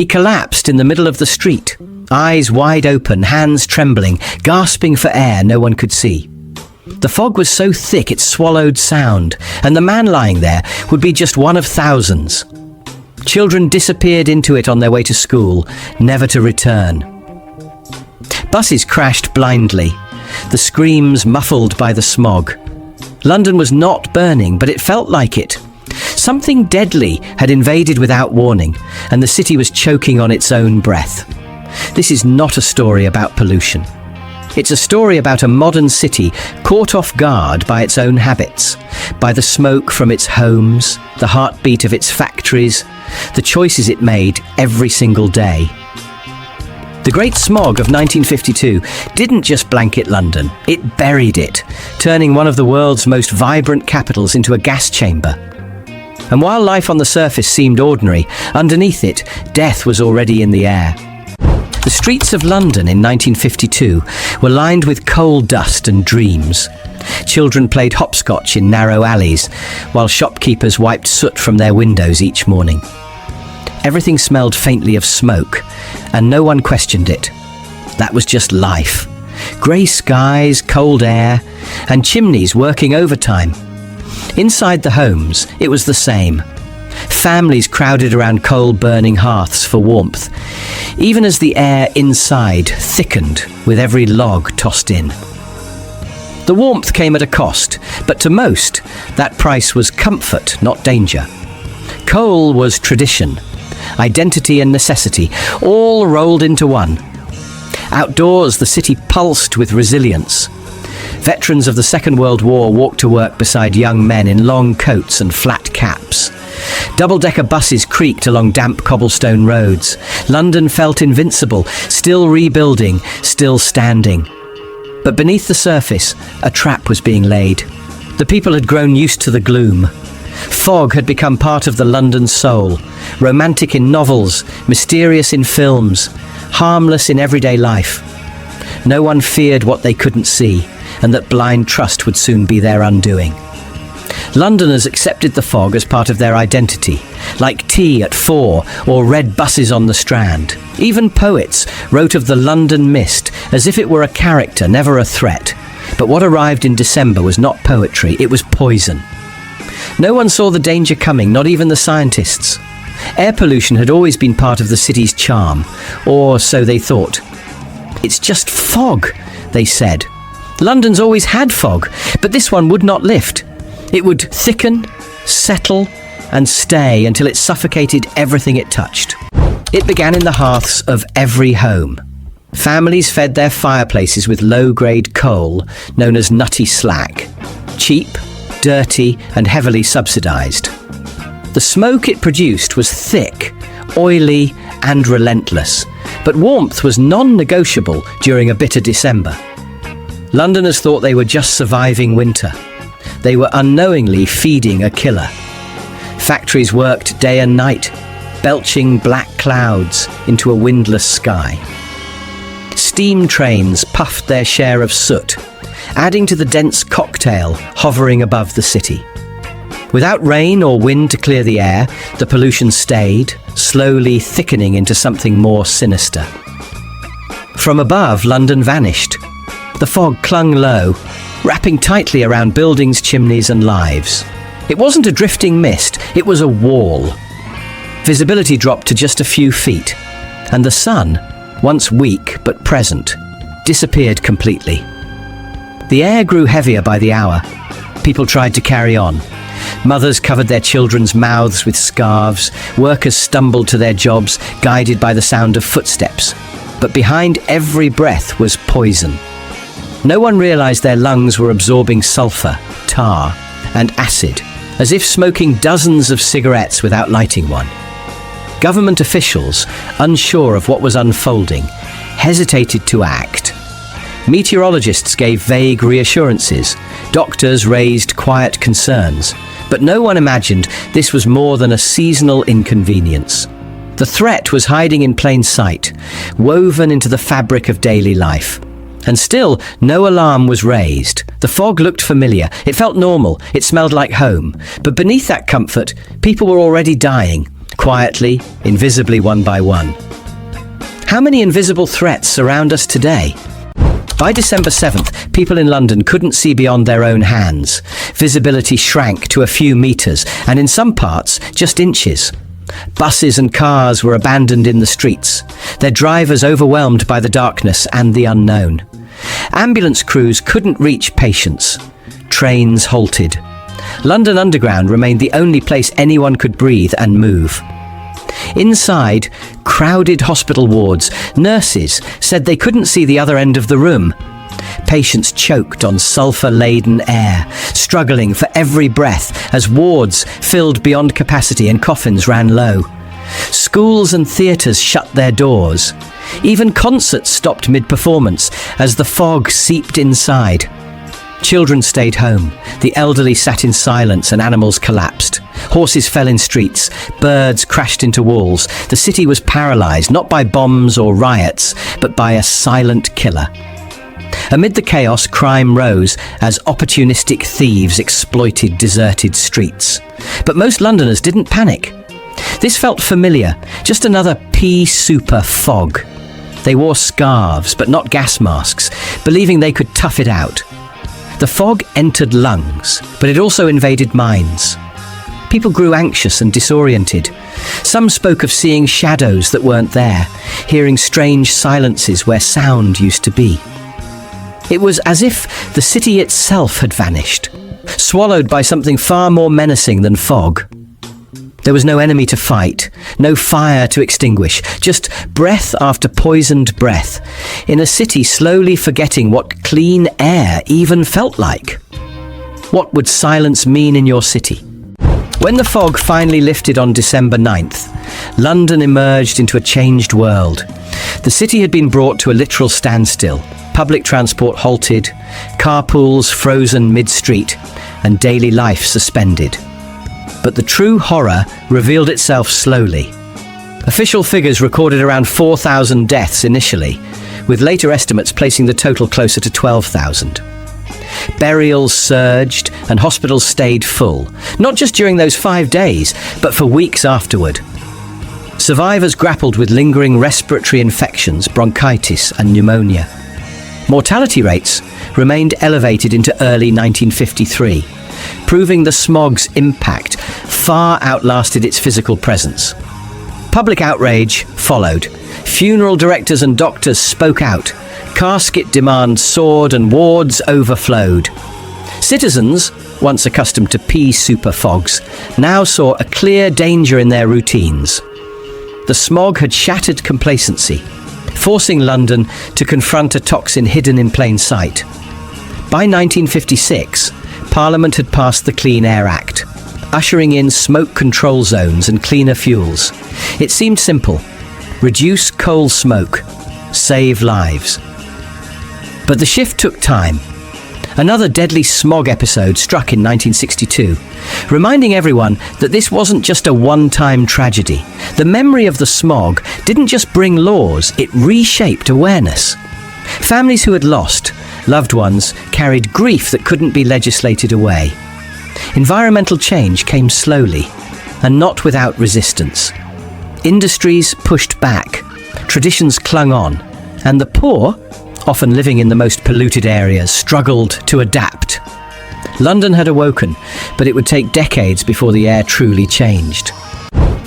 He collapsed in the middle of the street, eyes wide open, hands trembling, gasping for air no one could see. The fog was so thick it swallowed sound, and the man lying there would be just one of thousands. Children disappeared into it on their way to school, never to return. Buses crashed blindly, the screams muffled by the smog. London was not burning, but it felt like it. Something deadly had invaded without warning, and the city was choking on its own breath. This is not a story about pollution. It's a story about a modern city caught off guard by its own habits, by the smoke from its homes, the heartbeat of its factories, the choices it made every single day. The Great Smog of 1952 didn't just blanket London, it buried it, turning one of the world's most vibrant capitals into a gas chamber. And while life on the surface seemed ordinary, underneath it, death was already in the air. The streets of London in 1952 were lined with coal dust and dreams. Children played hopscotch in narrow alleys, while shopkeepers wiped soot from their windows each morning. Everything smelled faintly of smoke, and no one questioned it. That was just life. Grey skies, cold air, and chimneys working overtime. Inside the homes, it was the same. Families crowded around coal-burning hearths for warmth, even as the air inside thickened with every log tossed in. The warmth came at a cost, but to most, that price was comfort, not danger. Coal was tradition, identity and necessity, all rolled into one. Outdoors, the city pulsed with resilience. Veterans of the Second World War walked to work beside young men in long coats and flat caps. Double-decker buses creaked along damp cobblestone roads. London felt invincible, still rebuilding, still standing. But beneath the surface, a trap was being laid. The people had grown used to the gloom. Fog had become part of the London soul, romantic in novels, mysterious in films, harmless in everyday life. No one feared what they couldn't see, and that blind trust would soon be their undoing. Londoners accepted the fog as part of their identity, like tea at 4 or red buses on the Strand. Even poets wrote of the London mist as if it were a character, never a threat. But what arrived in December was not poetry, it was poison. No one saw the danger coming, not even the scientists. Air pollution had always been part of the city's charm, or so they thought. It's just fog, they said. London's always had fog, but this one would not lift. It would thicken, settle, and stay until it suffocated everything it touched. It began in the hearths of every home. Families fed their fireplaces with low-grade coal, known as nutty slack. Cheap, dirty, and heavily subsidised. The smoke it produced was thick, oily, and relentless, but warmth was non-negotiable during a bitter December. Londoners thought they were just surviving winter. They were unknowingly feeding a killer. Factories worked day and night, belching black clouds into a windless sky. Steam trains puffed their share of soot, adding to the dense cocktail hovering above the city. Without rain or wind to clear the air, the pollution stayed, slowly thickening into something more sinister. From above, London vanished. The fog clung low, wrapping tightly around buildings, chimneys, and lives. It wasn't a drifting mist, it was a wall. Visibility dropped to just a few feet, and the sun, once weak but present, disappeared completely. The air grew heavier by the hour. People tried to carry on. Mothers covered their children's mouths with scarves. Workers stumbled to their jobs, guided by the sound of footsteps. But behind every breath was poison. No one realized their lungs were absorbing sulfur, tar, and acid, as if smoking dozens of cigarettes without lighting one. Government officials, unsure of what was unfolding, hesitated to act. Meteorologists gave vague reassurances. Doctors raised quiet concerns. But no one imagined this was more than a seasonal inconvenience. The threat was hiding in plain sight, woven into the fabric of daily life. And still, no alarm was raised. The fog looked familiar. It felt normal. It smelled like home. But beneath that comfort, people were already dying, quietly, invisibly one by one. How many invisible threats surround us today? By December 7th, people in London couldn't see beyond their own hands. Visibility shrank to a few meters, and in some parts, just inches. Buses and cars were abandoned in the streets, their drivers overwhelmed by the darkness and the unknown. Ambulance crews couldn't reach patients. Trains halted. London Underground remained the only place anyone could breathe and move. Inside, crowded hospital wards, nurses said they couldn't see the other end of the room. Patients choked on sulphur-laden air, struggling for every breath as wards filled beyond capacity and coffins ran low. Schools and theatres shut their doors. Even concerts stopped mid-performance as the fog seeped inside. Children stayed home, the elderly sat in silence and animals collapsed. Horses fell in streets, birds crashed into walls. The city was paralysed, not by bombs or riots, but by a silent killer. Amid the chaos, crime rose as opportunistic thieves exploited deserted streets. But most Londoners didn't panic. This felt familiar, just another pea super fog. They wore scarves, but not gas masks, believing they could tough it out. The fog entered lungs, but it also invaded minds. People grew anxious and disoriented. Some spoke of seeing shadows that weren't there, hearing strange silences where sound used to be. It was as if the city itself had vanished, swallowed by something far more menacing than fog. There was no enemy to fight, no fire to extinguish, just breath after poisoned breath, in a city slowly forgetting what clean air even felt like. What would silence mean in your city? When the fog finally lifted on December 9th, London emerged into a changed world. The city had been brought to a literal standstill. Public transport halted, carpools frozen mid-street, and daily life suspended. But the true horror revealed itself slowly. Official figures recorded around 4,000 deaths initially, with later estimates placing the total closer to 12,000. Burials surged and hospitals stayed full, not just during those 5 days, but for weeks afterward. Survivors grappled with lingering respiratory infections, bronchitis and pneumonia. Mortality rates remained elevated into early 1953, proving the smog's impact far outlasted its physical presence. Public outrage followed. Funeral directors and doctors spoke out. Casket demand soared and wards overflowed. Citizens, once accustomed to pea super fogs, now saw a clear danger in their routines. The smog had shattered complacency, forcing London to confront a toxin hidden in plain sight. By 1956, Parliament had passed the Clean Air Act, ushering in smoke control zones and cleaner fuels. It seemed simple: reduce coal smoke, save lives. But the shift took time. Another deadly smog episode struck in 1962, reminding everyone that this wasn't just a one-time tragedy. The memory of the smog didn't just bring laws, it reshaped awareness. Families who had lost loved ones carried grief that couldn't be legislated away. Environmental change came slowly, and not without resistance. Industries pushed back, traditions clung on, and the poor, often living in the most polluted areas, struggled to adapt. London had awoken, but it would take decades before the air truly changed.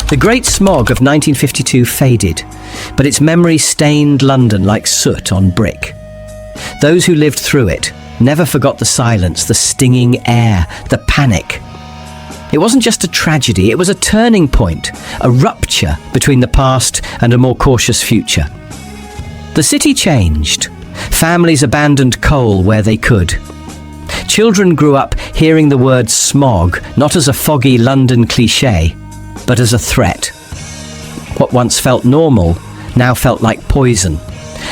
The Great Smog of 1952 faded, but its memory stained London like soot on brick. Those who lived through it never forgot the silence, the stinging air, the panic. It wasn't just a tragedy, it was a turning point, a rupture between the past and a more cautious future. The city changed. Families abandoned coal where they could. Children grew up hearing the word smog not as a foggy London cliché, but as a threat. What once felt normal now felt like poison,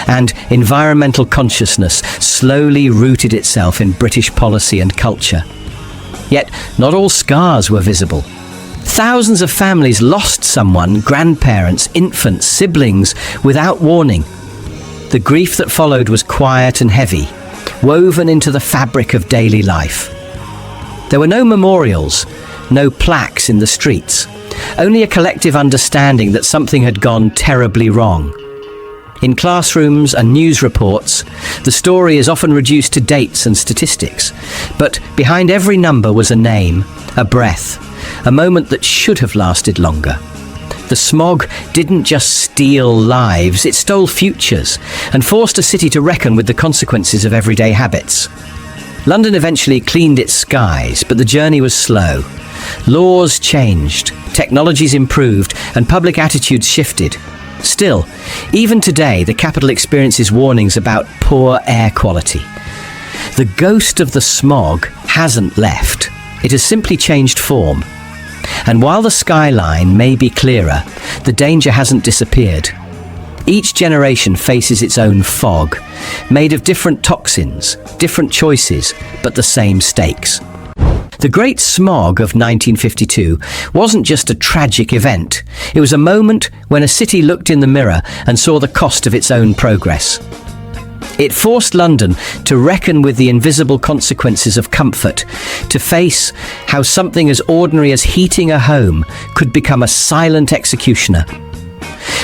and environmental consciousness slowly rooted itself in British policy and culture. Yet not all scars were visible. Thousands of families lost someone, grandparents, infants, siblings, without warning. The grief that followed was quiet and heavy, woven into the fabric of daily life. There were no memorials, no plaques in the streets, only a collective understanding that something had gone terribly wrong. In classrooms and news reports, the story is often reduced to dates and statistics, but behind every number was a name, a breath, a moment that should have lasted longer. The smog didn't just steal lives, it stole futures and forced a city to reckon with the consequences of everyday habits. London eventually cleaned its skies, but the journey was slow. Laws changed, technologies improved, and public attitudes shifted. Still, even today, the capital experiences warnings about poor air quality. The ghost of the smog hasn't left. It has simply changed form. And while the skyline may be clearer, the danger hasn't disappeared. Each generation faces its own fog, made of different toxins, different choices, but the same stakes. The Great Smog of 1952 wasn't just a tragic event. It was a moment when a city looked in the mirror and saw the cost of its own progress. It forced London to reckon with the invisible consequences of comfort, to face how something as ordinary as heating a home could become a silent executioner.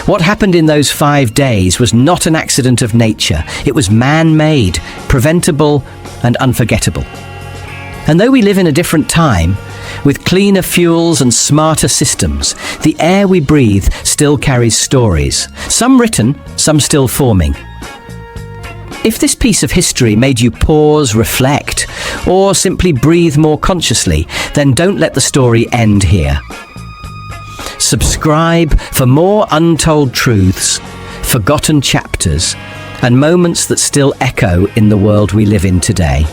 What happened in those 5 days was not an accident of nature. It was man-made, preventable, and unforgettable. And though we live in a different time, with cleaner fuels and smarter systems, the air we breathe still carries stories, some written, some still forming. If this piece of history made you pause, reflect, or simply breathe more consciously, then don't let the story end here. Subscribe for more untold truths, forgotten chapters, and moments that still echo in the world we live in today.